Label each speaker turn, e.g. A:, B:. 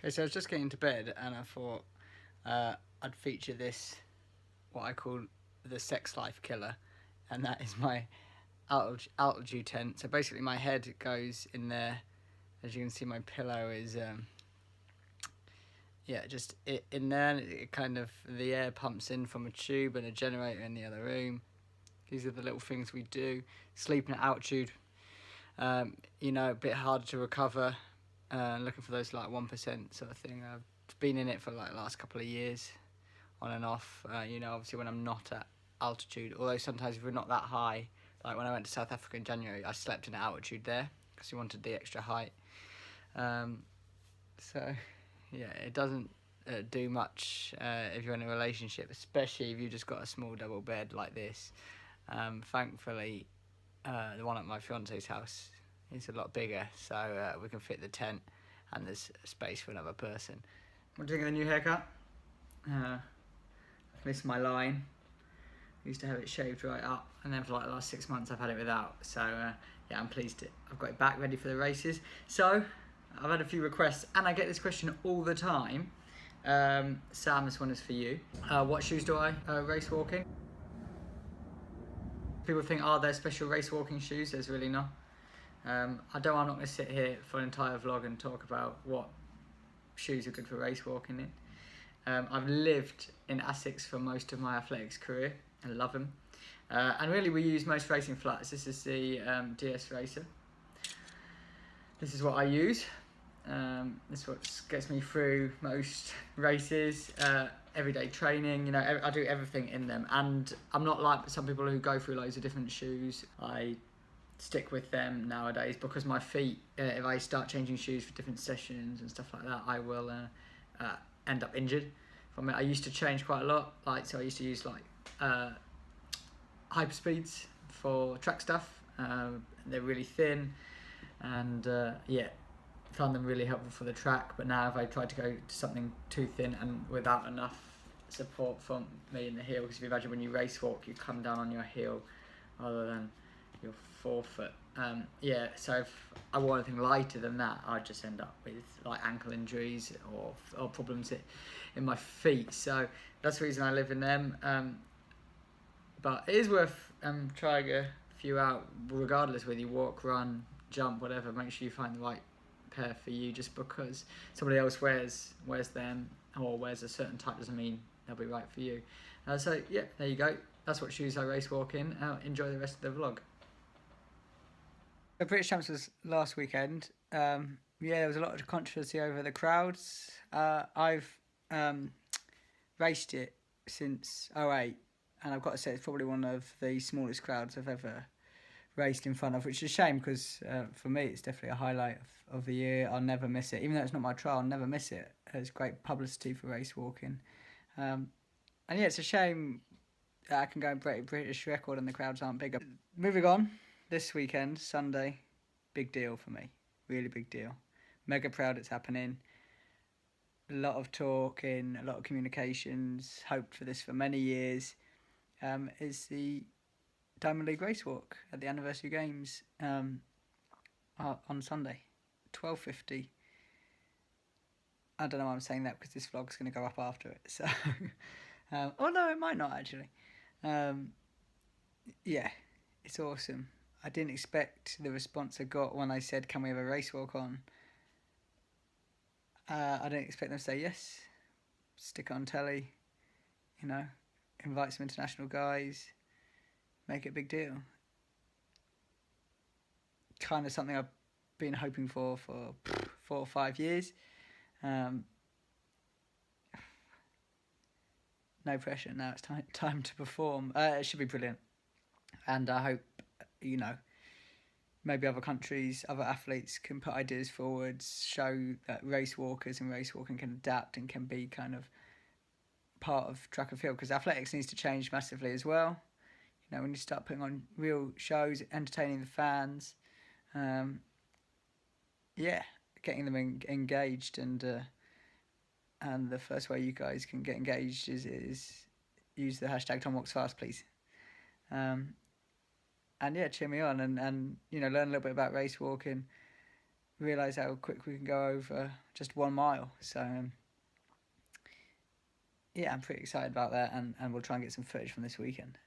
A: Okay, so I was just getting to bed and I thought I'd feature this, what I call the sex life killer, and that is my altitude tent. So basically my head goes in there. As you can see, my pillow is just in there, and it kind of, the air pumps in from a tube and a generator in the other room. These are the little things we do. Sleeping at altitude, a bit harder to recover. Looking for those like 1% sort of thing. I've been in it for like the last couple of years, on and off. Obviously when I'm not at altitude, although sometimes if we're not that high, like when I went to South Africa in January, I slept in altitude there because we wanted the extra height. So yeah, it doesn't do much if you're in a relationship, especially if you've just got a small double bed like this. Thankfully, the one at my fiance's house is a lot bigger, so we can fit the tent and there's space for another person. What do you think of the new haircut? I've missed my line. I used to have it shaved right up, and then for like the last 6 months I've had it without. So yeah, I'm pleased I've got it back ready for the races. So I've had a few requests, and I get this question all the time. Sam, this one is for you. What shoes do I race walk in? People think, are there special race walking shoes? There's really not. I'm not going to sit here for an entire vlog and talk about what shoes are good for race walking in. I've lived in Essex for most of my athletics career. I love them. And really we use most racing flats. This is the DS Racer. This is what I use. This is what gets me through most races, everyday training. I do everything in them, and I'm not like some people who go through loads of different shoes. I stick with them nowadays because my feet, if I start changing shoes for different sessions and stuff like that, I will end up injured from it. I used to change quite a lot, so I used to use hyper speeds for track stuff. They're really thin, and found them really helpful for the track. But now if I try to go to something too thin and without enough support from me in the heel, because if you imagine when you race walk, you come down on your heel rather than your forefoot. So if I wore anything lighter than that, I'd just end up with like ankle injuries or problems in my feet. So that's the reason I live in them. But it is worth trying a few out, regardless whether you walk, run, jump, whatever. Make sure you find the right pair for you. Just because somebody else wears them or wears a certain type doesn't mean they'll be right for you. So yeah, there you go. That's what shoes I race walk in. Enjoy the rest of the vlog. The British Champs was last weekend. There was a lot of controversy over the crowds. I've raced it since '08, and I've got to say it's probably one of the smallest crowds I've ever raced in front of, which is a shame because for me it's definitely a highlight of the year. I'll never miss it, even though it's not my trial. I'll never miss it. It's great publicity for race walking, and yeah, it's a shame that I can go and break a British record and the crowds aren't bigger. Moving on, this weekend, Sunday, big deal for me, really big deal. Mega proud it's happening. A lot of talking, a lot of communications. Hoped for this for many years. Is the Diamond League Race Walk at the Anniversary Games on Sunday, 12:50. I don't know why I'm saying that because this vlog's going to go up after it. So, no, it might not actually. Yeah, it's awesome. I didn't expect the response I got when I said, "Can we have a race walk on?" I didn't expect them to say yes. Stick it on telly, invite some international guys. Make it a big deal. Kind of something I've been hoping for 4 or 5 years. No pressure. Now it's time to perform. It should be brilliant. And I hope, maybe other countries, other athletes can put ideas forward, show that race walkers and race walking can adapt and can be kind of part of track and field, because athletics needs to change massively as well. When you start putting on real shows, entertaining the fans, getting them engaged, and the first way you guys can get engaged is use the hashtag #TomWalksFast, please. And cheer me on and learn a little bit about race walking. realise how quick we can go over just 1 mile. So yeah, I'm pretty excited about that, and we'll try and get some footage from this weekend.